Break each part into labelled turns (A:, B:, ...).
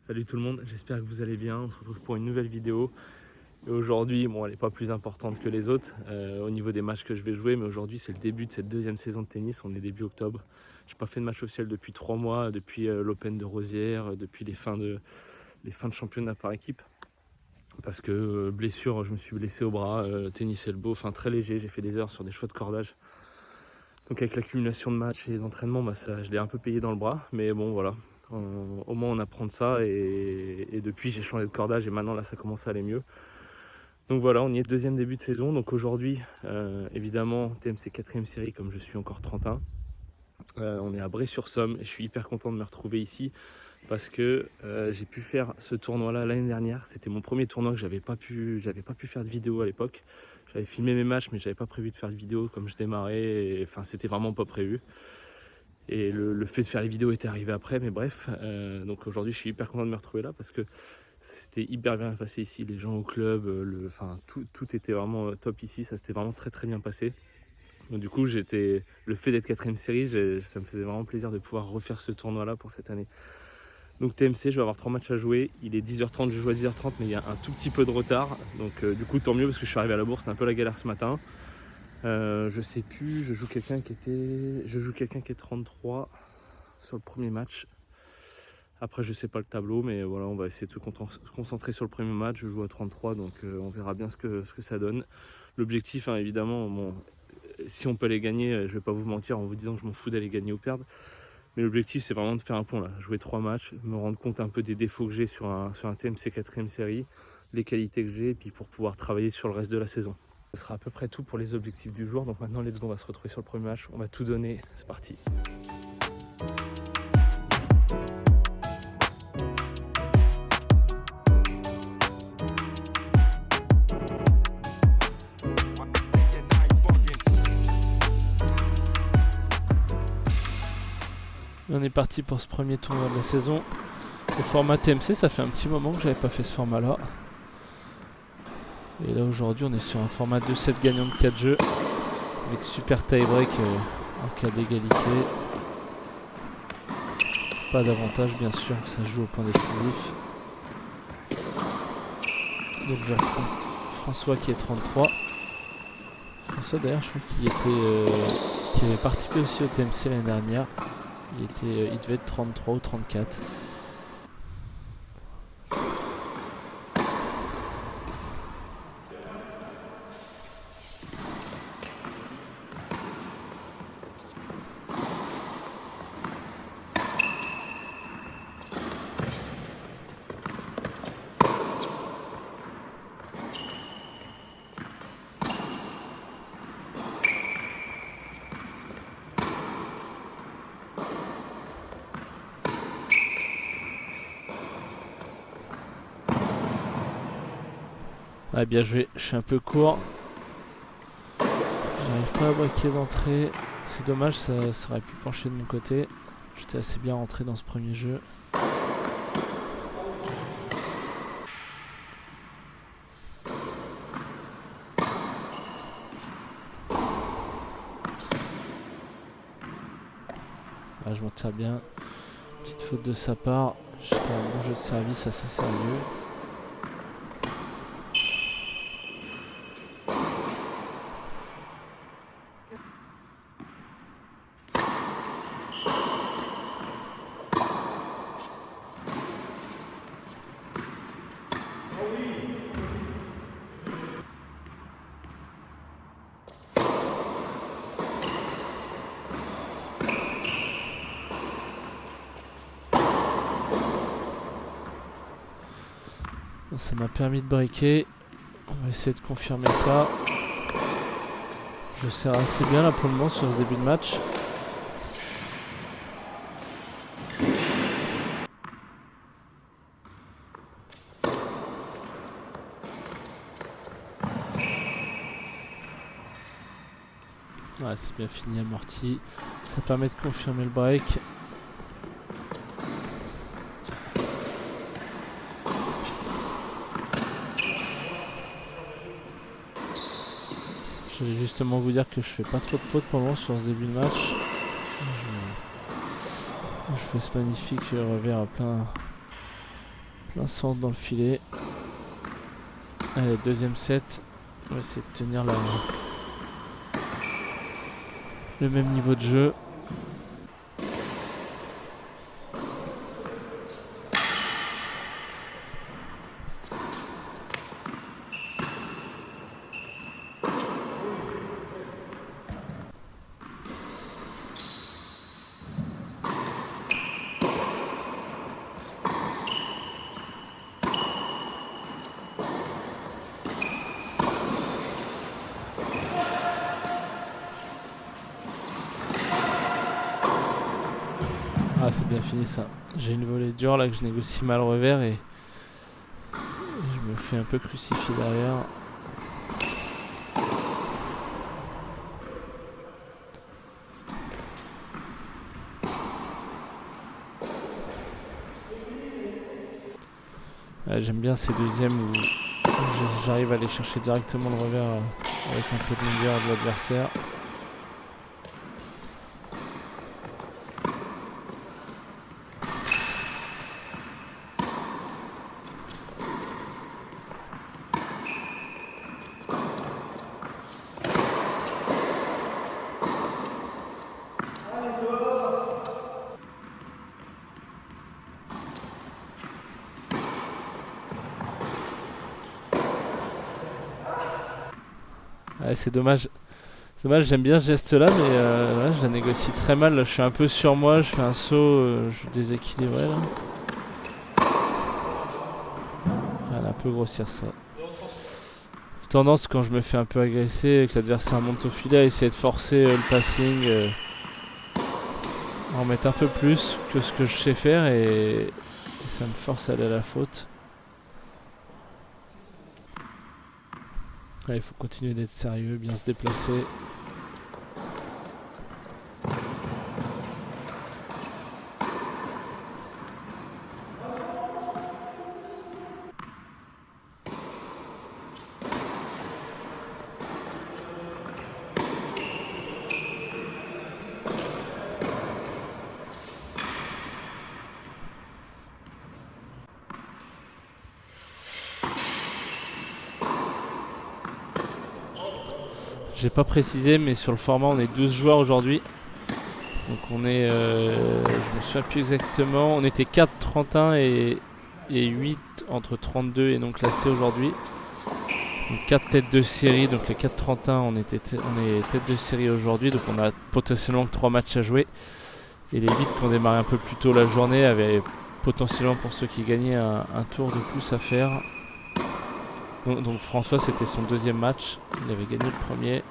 A: Salut tout le monde, j'espère que vous allez bien. On se retrouve pour une nouvelle vidéo. Et aujourd'hui, elle n'est pas plus importante que les autres au niveau des matchs que je vais jouer, mais aujourd'hui c'est le début de cette deuxième saison de tennis. On est début octobre. Je n'ai pas fait de match officiel depuis 3 mois, depuis l'Open de Rosières, depuis les fins de championnat par équipe. Parce que blessure, je me suis blessé au bras, tennis elbow, très léger, j'ai fait des heures sur des choix de cordage. Donc avec l'accumulation de matchs et d'entraînement, je l'ai un peu payé dans le bras, mais bon voilà. Au moins on apprend de ça et depuis j'ai changé de cordage et maintenant là ça commence à aller mieux. Donc voilà, on y est, deuxième début de saison. Donc aujourd'hui, évidemment, TMC 4ème série comme je suis encore 31. On est à Bray-sur-Somme et je suis hyper content de me retrouver ici parce que j'ai pu faire ce tournoi-là l'année dernière. C'était mon premier tournoi que j'avais pas pu faire de vidéo à l'époque. J'avais filmé mes matchs mais j'avais pas prévu de faire de vidéo comme je démarrais. C'était vraiment pas prévu. Et le fait de faire les vidéos était arrivé après, mais bref. Donc aujourd'hui, je suis hyper content de me retrouver là parce que c'était hyper bien passé ici. Les gens au club, tout était vraiment top ici. Ça s'était vraiment très très bien passé. Donc du coup, le fait d'être 4ème série, ça me faisait vraiment plaisir de pouvoir refaire ce tournoi-là pour cette année. Donc TMC, je vais avoir 3 matchs à jouer. Il est 10h30, je joue à 10h30, mais il y a un tout petit peu de retard. Donc du coup, tant mieux parce que je suis arrivé à la bourse, c'est un peu la galère ce matin. Je sais plus, je joue quelqu'un qui est 33 sur le premier match. Après je sais pas le tableau, mais voilà, on va essayer de se concentrer sur le premier match. Je joue à 33, donc on verra bien ce que ça donne. L'objectif, évidemment, si on peut les gagner, je vais pas vous mentir en vous disant que je m'en fous d'aller gagner ou perdre. Mais l'objectif c'est vraiment de faire un point là, jouer 3 matchs, me rendre compte un peu des défauts que j'ai sur un TMC 4ème série, les qualités que j'ai, et puis pour pouvoir travailler sur le reste de la saison. Ce sera à peu près tout pour les objectifs du jour. Donc maintenant, let's go, on va se retrouver sur le premier match. On va tout donner. C'est parti.
B: On est parti pour ce premier tournoi de la saison. Le format TMC, ça fait un petit moment que j'avais pas fait ce format-là. Et là aujourd'hui, on est sur un format 2-7 gagnant de 4 jeux. Avec super tie-break en cas d'égalité. Pas d'avantage bien sûr, ça joue au point décisif. Donc j'ai François qui est 33. François d'ailleurs je crois qu'il avait participé aussi au TMC l'année dernière. Il devait être 33 ou 34. Ah bien joué, je suis un peu court. J'arrive pas à breaker d'entrée. C'est dommage, ça aurait pu pencher de mon côté. J'étais assez bien rentré dans ce premier jeu. Ah, je m'en tire bien. Petite faute de sa part. J'étais un bon jeu de service assez sérieux. Ça m'a permis de breaker. On va essayer de confirmer ça. Je sers assez bien là pour le moment sur ce début de match. Ouais, c'est bien fini, amorti. Ça permet de confirmer le break. Je vais justement vous dire que je fais pas trop de fautes pour le moment sur ce début de match. Je fais ce magnifique revers à plein Plein centre dans le filet. Allez, deuxième set. On va essayer de tenir le même niveau de jeu. Ah, c'est bien fini ça. J'ai une volée dure là que je négocie mal revers et je me fais un peu crucifier derrière. J'aime bien ces deuxièmes où j'arrive à aller chercher directement le revers avec un peu de longueur de l'adversaire. Ouais, c'est dommage. J'aime bien ce geste là, mais ouais, je la négocie très mal. Là, je suis un peu sur moi, je fais un saut, je suis déséquilibré là. Elle a un peu grossir ça. J'ai tendance quand je me fais un peu agresser et que l'adversaire monte au filet à essayer de forcer le passing, en mettre un peu plus que ce que je sais faire et ça me force à aller à la faute. Il faut continuer d'être sérieux, bien se déplacer. J'ai pas précisé, mais sur le format, on est 12 joueurs aujourd'hui. Donc on est, je me souviens plus exactement, on était 4 31 et 8 entre 32 et non classés aujourd'hui. Donc 4 têtes de série, donc les 4 31 on est tête de série aujourd'hui, donc on a potentiellement 3 matchs à jouer. Et les 8 qui ont démarré un peu plus tôt la journée avaient potentiellement pour ceux qui gagnaient un tour de plus à faire. Donc François c'était son deuxième match, il avait gagné le premier.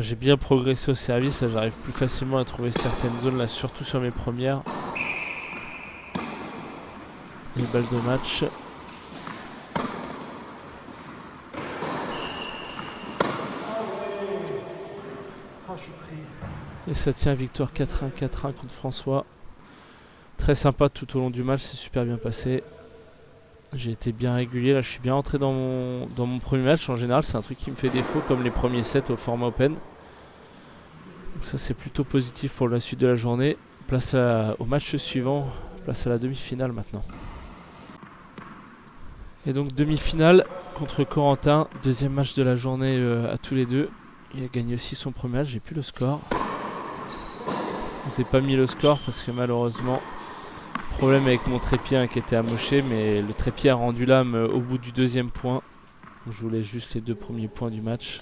B: J'ai bien progressé au service, là j'arrive plus facilement à trouver certaines zones, là surtout sur mes premières. Les balles de match. Et ça tient, victoire 4-1, 4-1 contre François. Très sympa tout au long du match, c'est super bien passé. J'ai été bien régulier, là je suis bien entré dans mon premier match. En général c'est un truc qui me fait défaut comme les premiers sets au format open. Donc ça c'est plutôt positif pour la suite de la journée. Place au match suivant, place à la demi-finale maintenant. Et donc demi-finale contre Corentin, deuxième match de la journée à tous les deux. Il a gagné aussi son premier match, j'ai plus le score. Je vous ai pas mis le score parce que malheureusement, problème avec mon trépied qui était amoché, mais le trépied a rendu l'âme au bout du deuxième point. Donc je voulais juste les 2 premiers points du match.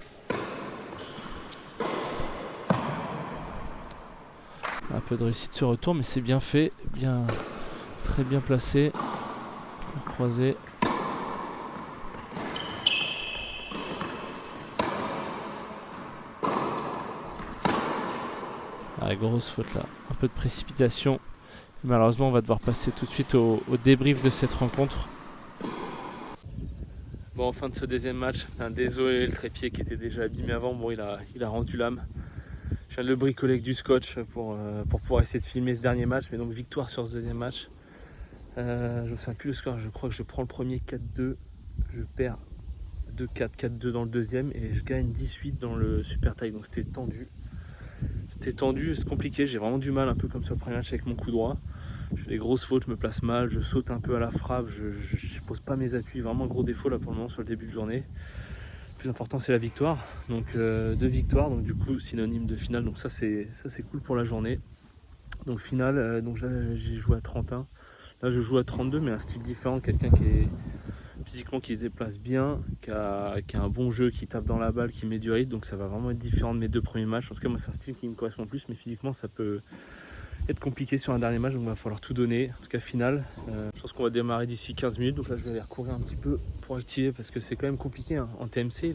B: Un peu de réussite sur retour, mais c'est bien fait, très bien placé. Pour croiser. Ah, grosse faute là, un peu de précipitation. Malheureusement, on va devoir passer tout de suite au débrief de cette rencontre. Bon, en fin de ce deuxième match, désolé, le trépied qui était déjà abîmé avant, bon, il a rendu l'âme. Je viens de le bricoler avec du scotch pour pouvoir essayer de filmer ce dernier match. Mais donc victoire sur ce deuxième match. Je ne sais plus le score, je crois que je prends le premier 4-2. Je perds
A: 2-4, 4-2 dans le deuxième et je gagne 18 dans le super tie. Donc c'était tendu. C'était tendu, c'est compliqué. J'ai vraiment du mal, un peu comme sur le premier match avec mon coup droit. Je fais des grosses fautes, je me place mal, je saute un peu à la frappe, je pose pas mes appuis. Vraiment gros défaut là pour le moment sur le début de journée. Le plus important c'est la victoire. Donc 2 victoires, donc du coup synonyme de finale. Donc ça c'est cool pour la journée. Donc finale, donc là j'ai joué à 31. Là je joue à 32 mais un style différent, quelqu'un qui est physiquement qui se déplace bien, qui a un bon jeu, qui tape dans la balle, qui met du rythme, donc ça va vraiment être différent de mes 2 premiers matchs. En tout cas moi c'est un style qui me correspond plus, mais physiquement ça peut être compliqué sur un dernier match, donc il va falloir tout donner. En tout cas finale, je pense qu'on va démarrer d'ici 15 minutes, donc là je vais aller recourir un petit peu pour activer parce que c'est quand même compliqué hein. En TMC,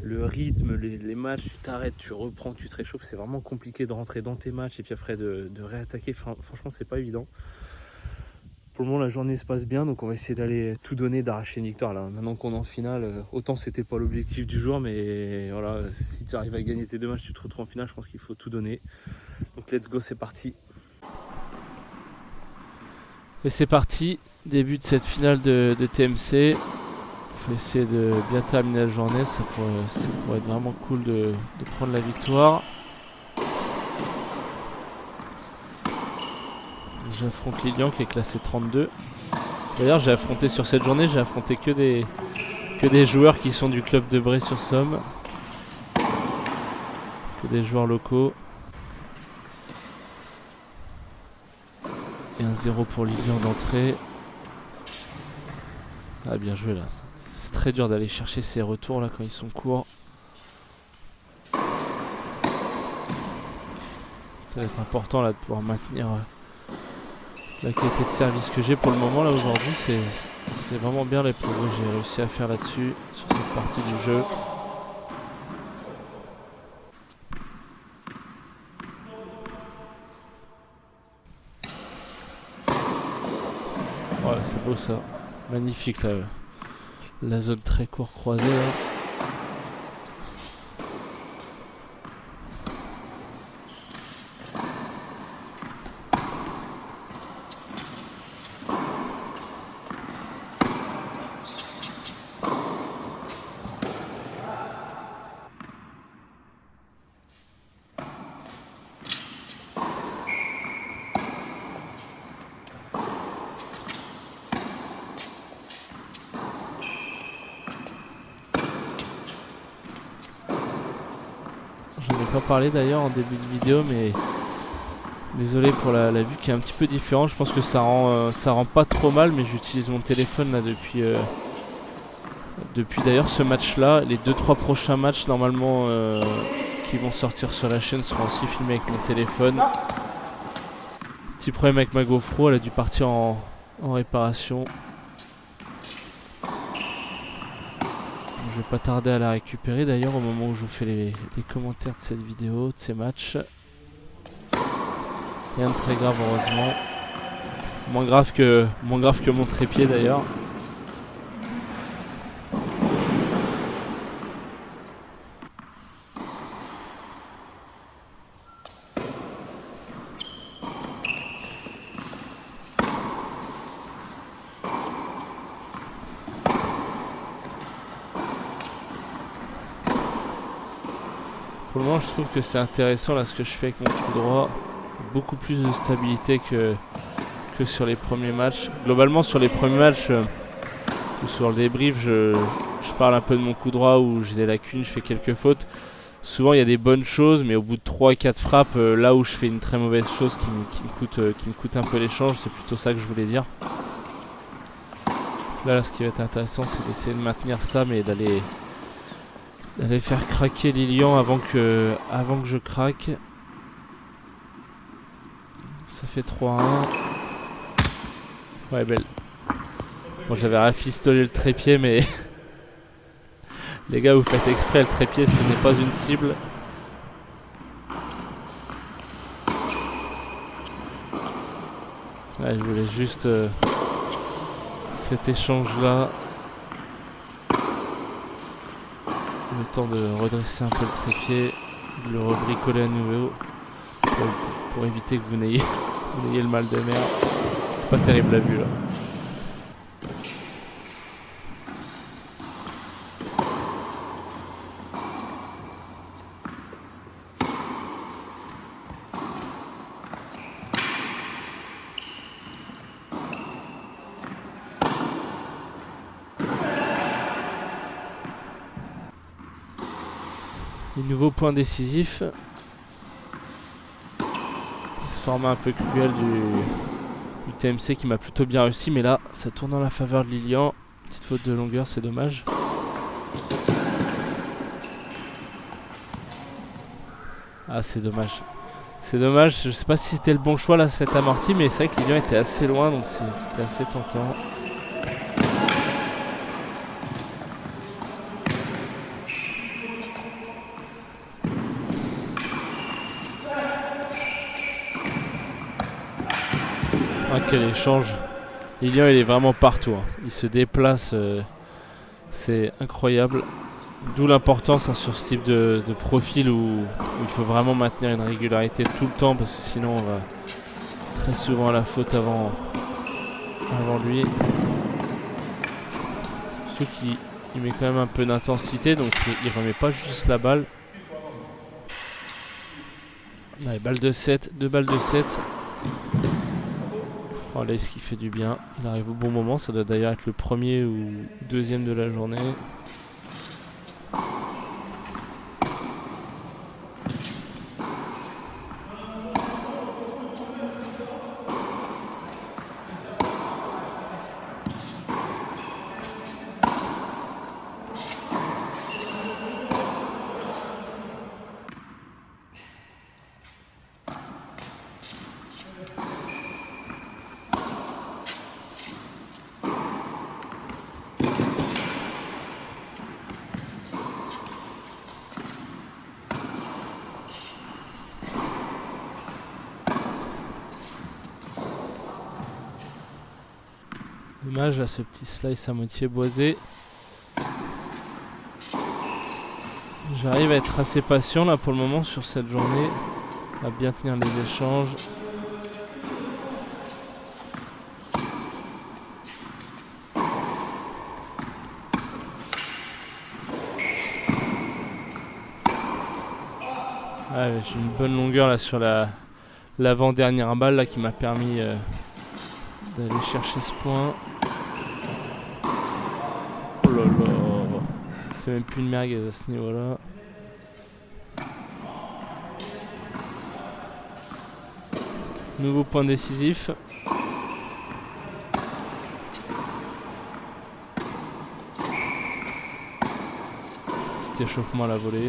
A: le rythme, les matchs, tu t'arrêtes, tu reprends, tu te réchauffes, c'est vraiment compliqué de rentrer dans tes matchs et puis après de réattaquer. Franchement c'est pas évident. Pour le moment la journée se passe bien, donc on va essayer d'aller tout donner, d'arracher une victoire là. Maintenant qu'on est en finale, autant c'était pas l'objectif du jour, mais voilà, si tu arrives à gagner tes 2 matchs, tu te retrouves en finale, je pense qu'il faut tout donner. Donc let's go, c'est parti.
B: Et c'est parti, début de cette finale de TMC. Il faut essayer de bien terminer la journée, ça pourrait être vraiment cool de prendre la victoire. J'affronte Lilian qui est classé 32. D'ailleurs j'ai affronté sur cette journée, j'ai affronté que des joueurs qui sont du club de Bray-sur-Somme. Que des joueurs locaux. Et un 0 pour Lilian d'entrée. Ah bien joué là. C'est très dur d'aller chercher ces retours là quand ils sont courts. Ça va être important là de pouvoir maintenir la qualité de service que j'ai pour le moment là aujourd'hui. C'est vraiment bien les progrès que j'ai réussi à faire là-dessus sur cette partie du jeu. Ouais, c'est beau ça. Magnifique là. La zone très court croisée là. J'en ai pas parlé d'ailleurs en début de vidéo, mais désolé pour la vue qui est un petit peu différente. Je pense que ça rend pas trop mal, mais j'utilise mon téléphone là depuis d'ailleurs ce match là. Les 2-3 prochains matchs normalement qui vont sortir sur la chaîne seront aussi filmés avec mon téléphone. Petit problème avec ma GoPro, elle a dû partir en réparation. Je vais pas tarder à la récupérer d'ailleurs au moment où je vous fais les commentaires de cette vidéo, de ces matchs. Rien de très grave heureusement. Moins grave que mon trépied d'ailleurs. Pour le moment je trouve que c'est intéressant là ce que je fais avec mon coup droit. Beaucoup plus de stabilité que sur les premiers matchs. Globalement sur les premiers matchs ou sur le débrief je parle un peu de mon coup droit où j'ai des lacunes, je fais quelques fautes. Souvent il y a des bonnes choses mais au bout de 3-4 frappes là où je fais une très mauvaise chose qui me coûte un peu l'échange, c'est plutôt ça que je voulais dire. Là ce qui va être intéressant c'est d'essayer de maintenir ça mais d'aller faire craquer Lilian avant que je craque. Ça fait 3-1. Ouais belle. Bon j'avais rafistolé le trépied mais les gars vous faites exprès, le trépied ce n'est pas une cible. Ouais, je voulais juste cet échange là. Le temps de redresser un peu le trépied, de le rebricoler à nouveau pour éviter que vous n'ayez le mal de mer. C'est pas terrible la vue là. Et nouveau point décisif. Ce format un peu cruel du TMC qui m'a plutôt bien réussi, mais là ça tourne en la faveur de Lilian. Petite faute de longueur, c'est dommage. Ah, c'est dommage. C'est dommage, je sais pas si c'était le bon choix là cette amorti, mais c'est vrai que Lilian était assez loin, donc c'était assez tentant. Ah, quel échange. Lilian il est vraiment partout, hein. Il se déplace, c'est incroyable. D'où l'importance sur ce type de profil où il faut vraiment maintenir une régularité tout le temps, parce que sinon on va très souvent à la faute avant lui. Surtout qu'il met quand même un peu d'intensité, donc il remet pas juste la balle. Allez, balle de 7, 2 balles de 7. Oh là, ce qui fait du bien. Il arrive au bon moment, ça doit d'ailleurs être le premier ou deuxième de la journée. Dommage à ce petit slice à moitié boisé. J'arrive à être assez patient là pour le moment sur cette journée, à bien tenir les échanges. Ouais, j'ai une bonne longueur là sur l'avant-dernière balle là qui m'a permis d'aller chercher ce point. Oh là là, c'est même plus une merguez à ce niveau là. Nouveau point décisif. Petit échauffement à la volée.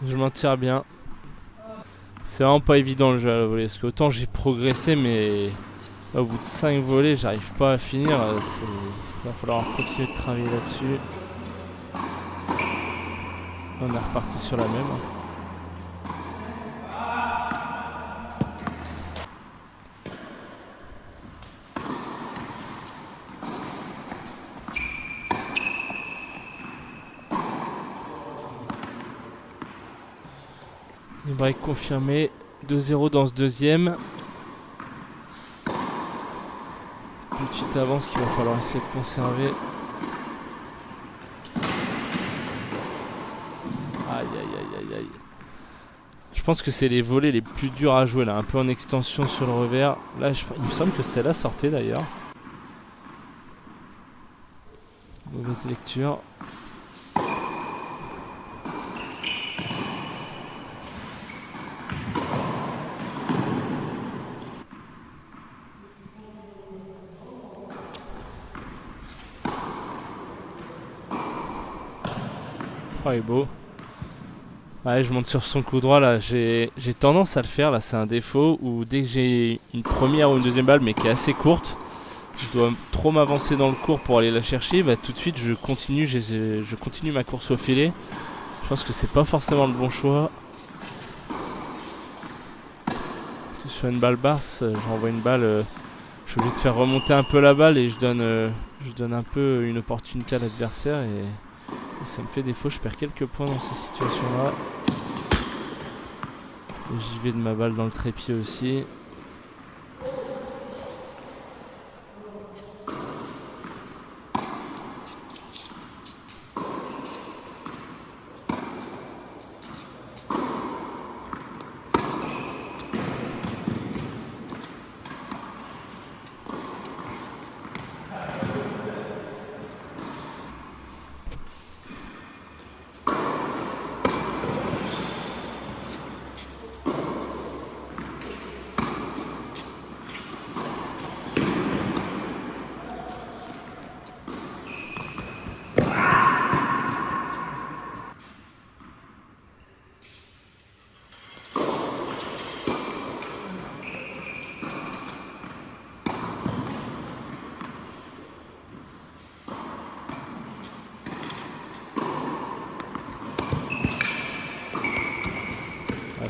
B: Je m'en tire bien. C'est vraiment pas évident le jeu à la volée, parce qu'autant j'ai progressé, mais au bout de 5 volées j'arrive pas à finir. Il va falloir continuer de travailler là-dessus. On est reparti sur la même. Les breaks confirmés. 2-0 dans ce deuxième. Petite avance qu'il va falloir essayer de conserver. Aïe aïe aïe aïe aïe. Je pense que c'est les volets les plus durs à jouer là. Un peu en extension sur le revers. Là il me semble que celle-là sortait d'ailleurs. Mauvaise lecture. Oh, il est beau. Ouais, je monte sur son coup droit là. J'ai tendance à le faire là. C'est un défaut où dès que j'ai une première ou une deuxième balle, mais qui est assez courte, je dois trop m'avancer dans le court pour aller la chercher. Bah, tout de suite, je continue ma course au filet. Je pense que c'est pas forcément le bon choix. Sur une balle basse, j'envoie une balle. Je suis obligé de faire remonter un peu la balle et je donne un peu une opportunité à l'adversaire et ça me fait défaut. Je perds quelques points dans ces situations-là. J'y vais de ma balle dans le trépied aussi.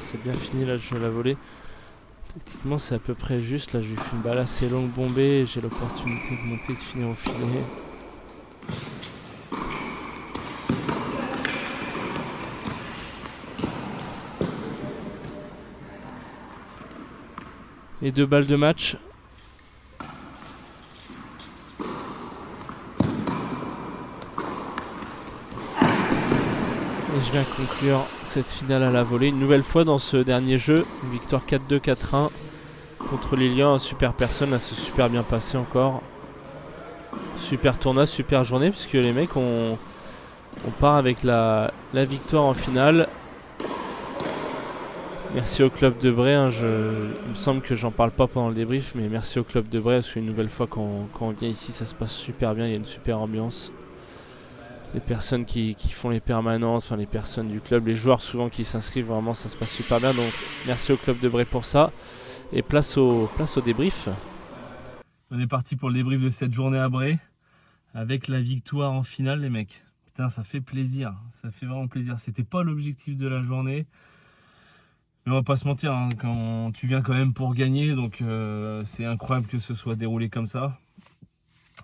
B: c'est bien fini, là je la volée. Tactiquement c'est à peu près juste, là je lui fais une balle assez longue bombée, et j'ai l'opportunité de monter, de finir au filet. Et 2 balles de match. Et je viens conclure cette finale à la volée. Une nouvelle fois dans ce dernier jeu. Une victoire 4-2, 4-1 contre les Lions. Super personne, là c'est super bien passé encore. Super tournoi, super journée, puisque les mecs on part avec la victoire en finale. Merci au club de Bray, hein, il me semble que j'en parle pas pendant le débrief, mais merci au club de Bray, parce qu'une nouvelle fois quand on vient ici ça se passe super bien, il y a une super ambiance. Les personnes qui font les permanentes, enfin les personnes du club, les joueurs souvent qui s'inscrivent, vraiment ça se passe super bien, donc merci au club de Bray pour ça. Et place au débrief.
A: On est parti pour le débrief de cette journée à Bray, avec la victoire en finale les mecs. Putain, ça fait plaisir, ça fait vraiment plaisir. C'était pas l'objectif de la journée. Mais on va pas se mentir, hein, quand tu viens quand même pour gagner, donc c'est incroyable que ce soit déroulé comme ça.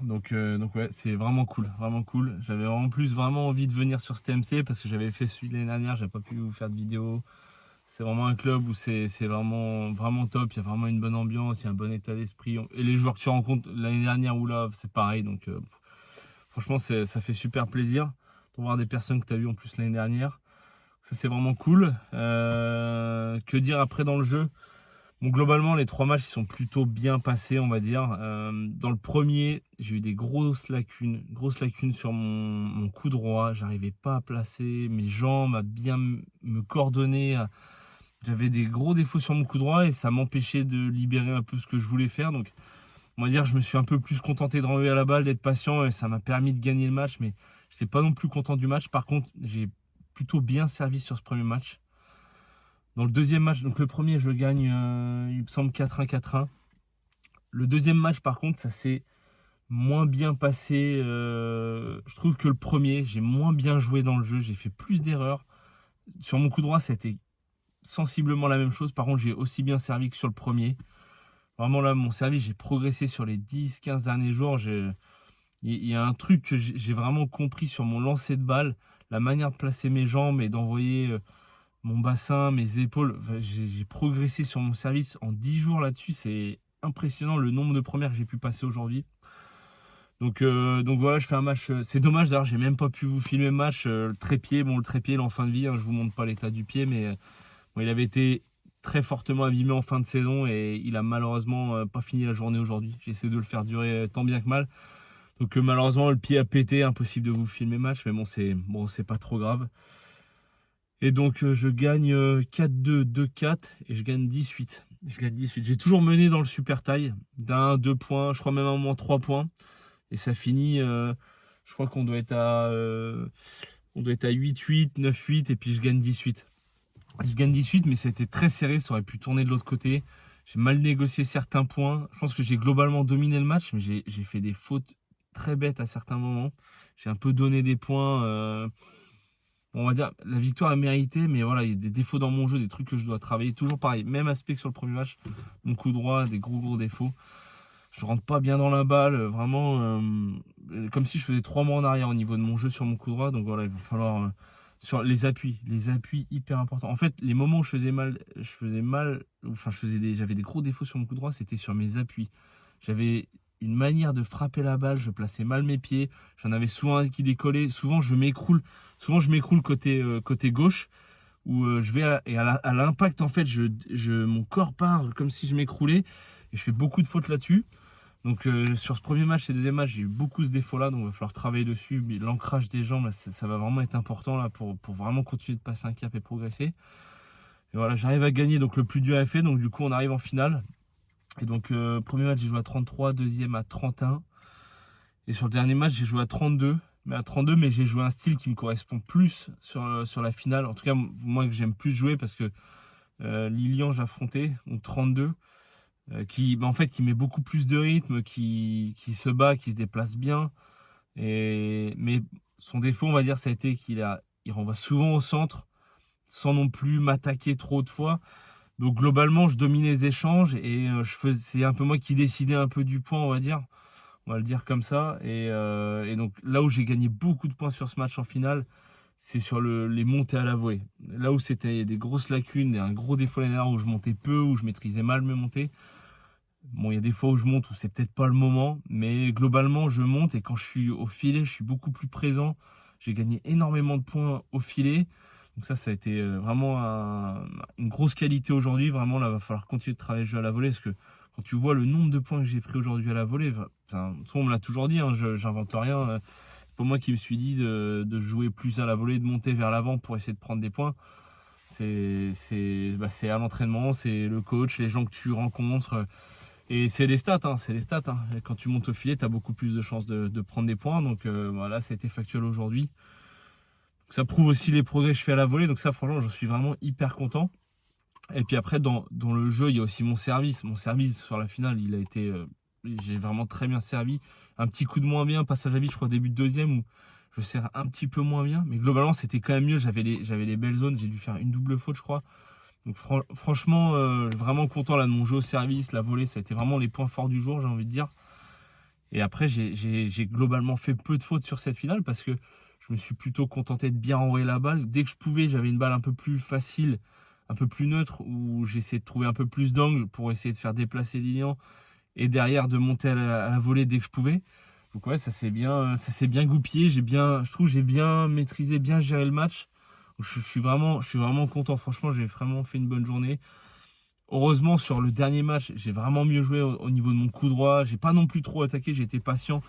A: Donc ouais, c'est vraiment cool, vraiment cool. J'avais en plus vraiment envie de venir sur ce TMC parce que j'avais fait celui de l'année dernière, j'avais pas pu vous faire de vidéo. C'est vraiment un club où c'est vraiment, vraiment top, il y a vraiment une bonne ambiance, il y a un bon état d'esprit. Et les joueurs que tu rencontres l'année dernière ou là, c'est pareil. Donc franchement, ça fait super plaisir de voir des personnes que tu as vues en plus l'année dernière. Ça c'est vraiment cool. Que dire après dans le jeu? Bon, globalement, les 3 matchs ils sont plutôt bien passés, on va dire. Dans le premier, j'ai eu des grosses lacunes sur mon coup droit. J'arrivais pas à placer mes jambes, à bien me coordonner. J'avais des gros défauts sur mon coup droit et ça m'empêchait de libérer un peu ce que je voulais faire. Donc, on va dire, je me suis un peu plus contenté de renvoyer à la balle, d'être patient et ça m'a permis de gagner le match. Mais je n'étais pas non plus content du match. Par contre, j'ai plutôt bien servi sur ce premier match. Dans le deuxième match, donc le premier, je gagne, il me semble 4-1, 4-1. Le deuxième match, par contre, ça s'est moins bien passé. Je trouve que le premier, j'ai moins bien joué dans le jeu. J'ai fait plus d'erreurs. Sur mon coup droit, ça a été sensiblement la même chose. Par contre, j'ai aussi bien servi que sur le premier. Vraiment, là, mon service, j'ai progressé sur les 10-15 derniers jours. Il y a un truc que j'ai vraiment compris sur mon lancer de balle. La manière de placer mes jambes et d'envoyer mon bassin, mes épaules. Enfin, j'ai progressé sur mon service en 10 jours là-dessus. C'est impressionnant le nombre de premières que j'ai pu passer aujourd'hui. Donc voilà, je fais un match. C'est dommage d'ailleurs, j'ai même pas pu vous filmer le match. Le trépied, bon, le trépied il est en fin de vie. Hein, je vous montre pas l'état du pied, mais bon, il avait été très fortement abîmé en fin de saison et il a malheureusement pas fini la journée aujourd'hui. J'ai essayé de le faire durer tant bien que mal. Donc malheureusement le pied a pété, impossible de vous filmer le match, mais bon c'est pas trop grave. Et donc je gagne 4-2, 2-4 et je gagne 18. J'ai toujours mené dans le super taille d'un, 2 points, je crois même à un moment 3 points. Et ça finit, je crois qu'on doit être à 8-8, 9-8 et puis je gagne 18. Je gagne 18 mais ça a été très serré, ça aurait pu tourner de l'autre côté. J'ai mal négocié certains points. Je pense que j'ai globalement dominé le match, mais j'ai fait des fautes très bêtes à certains moments. J'ai un peu donné des points. On va dire, la victoire est méritée, mais voilà, il y a des défauts dans mon jeu, des trucs que je dois travailler. Toujours pareil, même aspect que sur le premier match. Mon coup droit, des gros défauts. Je rentre pas bien dans la balle, vraiment comme si je faisais 3 mois en arrière au niveau de mon jeu sur mon coup droit. Donc voilà, il va falloir sur les appuis hyper importants. En fait, les moments où je faisais mal, enfin j'avais des gros défauts sur mon coup droit, c'était sur mes appuis. J'avais une manière de frapper la balle, je plaçais mal mes pieds, j'en avais souvent un qui décollait, souvent je m'écroule côté gauche où je vais et à l'impact en fait, mon corps part comme si je m'écroulais et je fais beaucoup de fautes là-dessus. Donc sur ce premier match et deuxième match, j'ai eu beaucoup ce défaut-là, donc il va falloir travailler dessus. Mais l'ancrage des jambes, ça va vraiment être important là pour vraiment continuer de passer un cap et progresser. Et voilà, j'arrive à gagner, donc le plus dur est fait, donc du coup on arrive en finale. Et donc premier match j'ai joué à 33, deuxième à 31. Et sur le dernier match j'ai joué à 32. Mais j'ai joué un style qui me correspond plus sur la finale. En tout cas, moi que j'aime plus jouer parce que Lilian j'affrontais, donc 32. Qui met beaucoup plus de rythme, qui se bat, qui se déplace bien. Mais son défaut, on va dire, ça a été il renvoie souvent au centre. sans non plus m'attaquer trop de fois. Donc globalement, je dominais les échanges et c'est un peu moi qui décidais un peu du point, on va dire. On va le dire comme ça. Et donc là où j'ai gagné beaucoup de points sur ce match en finale, c'est sur les montées à la volée. Là où c'était des grosses lacunes et un gros défaut l'année dernière où je montais peu, où je maîtrisais mal mes montées. Bon, il y a des fois où je monte où c'est peut-être pas le moment, mais globalement, je monte et quand je suis au filet, je suis beaucoup plus présent. J'ai gagné énormément de points au filet. Donc ça a été vraiment une grosse qualité aujourd'hui. Vraiment, là, il va falloir continuer de travailler le jeu à la volée parce que quand tu vois le nombre de points que j'ai pris aujourd'hui à la volée, on me l'a toujours dit, hein, j'invente rien. C'est pas moi qui me suis dit de jouer plus à la volée, de monter vers l'avant pour essayer de prendre des points. C'est à l'entraînement, c'est le coach, les gens que tu rencontres. Et c'est les stats, hein, c'est les stats. Hein. Et quand tu montes au filet, tu as beaucoup plus de chances de prendre des points. Donc voilà, ça a été factuel aujourd'hui. Ça prouve aussi les progrès que je fais à la volée. Donc ça, franchement, je suis vraiment hyper content. Et puis après, dans le jeu, il y a aussi mon service. Mon service sur la finale, il a été... j'ai vraiment très bien servi. Un petit coup de moins bien, passage à vide, je crois, début de deuxième, où je sers un petit peu moins bien. Mais globalement, c'était quand même mieux. J'avais les belles zones. J'ai dû faire une double faute, je crois. Donc franchement, vraiment content là de mon jeu au service. La volée, ça a été vraiment les points forts du jour, j'ai envie de dire. Et après, j'ai globalement fait peu de fautes sur cette finale parce que je me suis plutôt contenté de bien renvoyer la balle. Dès que je pouvais, j'avais une balle un peu plus facile, un peu plus neutre, où j'essayais de trouver un peu plus d'angle pour essayer de faire déplacer Lilian et derrière de monter à la volée dès que je pouvais. Donc ouais, ça s'est bien goupillé. Je trouve que j'ai bien maîtrisé, bien géré le match. Je suis vraiment content. Franchement, j'ai vraiment fait une bonne journée. Heureusement, sur le dernier match, j'ai vraiment mieux joué au niveau de mon coup droit. J'ai pas non plus trop attaqué, j'ai été patient,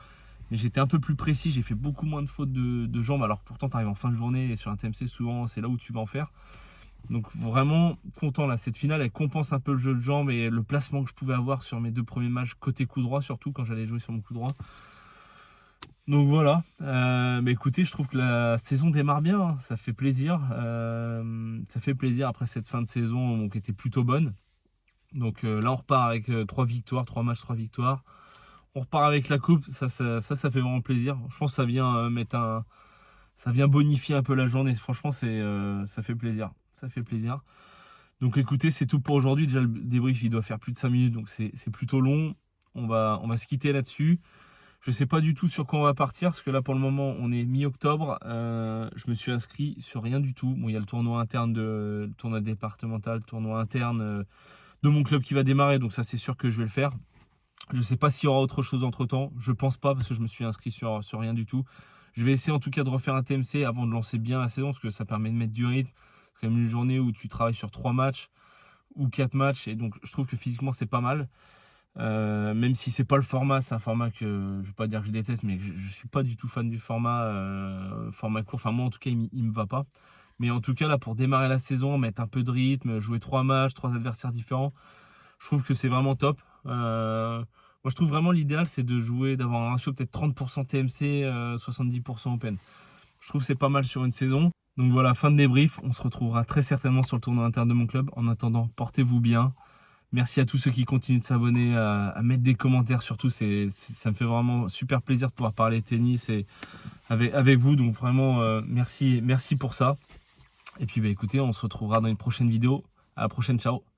A: mais j'étais un peu plus précis. J'ai fait beaucoup moins de fautes de jambes. Alors pourtant, tu arrives en fin de journée et sur un TMC, souvent, c'est là où tu vas en faire. Donc vraiment content là. Cette finale, elle compense un peu le jeu de jambes et le placement que je pouvais avoir sur mes 2 premiers matchs côté coup droit, surtout quand j'allais jouer sur mon coup droit. Donc voilà, mais écoutez, je trouve que la saison démarre bien, hein. Ça fait plaisir. Ça fait plaisir après cette fin de saison donc, qui était plutôt bonne. Donc là, on repart avec 3 victoires, 3 matchs, 3 victoires. On repart avec la coupe, ça fait vraiment plaisir. Je pense que ça vient ça vient bonifier un peu la journée. Franchement, ça fait plaisir. Ça fait plaisir. Donc écoutez, c'est tout pour aujourd'hui. Déjà, le débrief, il doit faire plus de 5 minutes, donc c'est plutôt long. On va se quitter là-dessus. Je ne sais pas du tout sur quoi on va partir, parce que là, pour le moment, on est mi-octobre. Je me suis inscrit sur rien du tout. Bon, il y a le tournoi interne, le tournoi départemental, le tournoi interne de mon club qui va démarrer. Donc ça, c'est sûr que je vais le faire. Je ne sais pas s'il y aura autre chose entre-temps. Je ne pense pas, parce que je me suis inscrit sur rien du tout. Je vais essayer en tout cas de refaire un TMC avant de lancer bien la saison, parce que ça permet de mettre du rythme. C'est quand même une journée où tu travailles sur 3 matchs ou 4 matchs. Et donc, je trouve que physiquement, c'est pas mal. Même si c'est pas le format, c'est un format que je vais pas dire que je déteste, mais je suis pas du tout fan du format court. Enfin moi en tout cas il me va pas. Mais en tout cas là pour démarrer la saison, mettre un peu de rythme, jouer 3 matchs, 3 adversaires différents, je trouve que c'est vraiment top. Moi je trouve vraiment l'idéal c'est de jouer, d'avoir un ratio peut-être 30% TMC, 70% Open. Je trouve que c'est pas mal sur une saison. Donc voilà, fin de débrief. On se retrouvera très certainement sur le tournoi interne de mon club. En attendant, portez-vous bien. Merci à tous ceux qui continuent de s'abonner, à mettre des commentaires surtout. Ça me fait vraiment super plaisir de pouvoir parler tennis et avec vous. Donc vraiment, merci pour ça. Et puis bah, écoutez, on se retrouvera dans une prochaine vidéo. À la prochaine, ciao.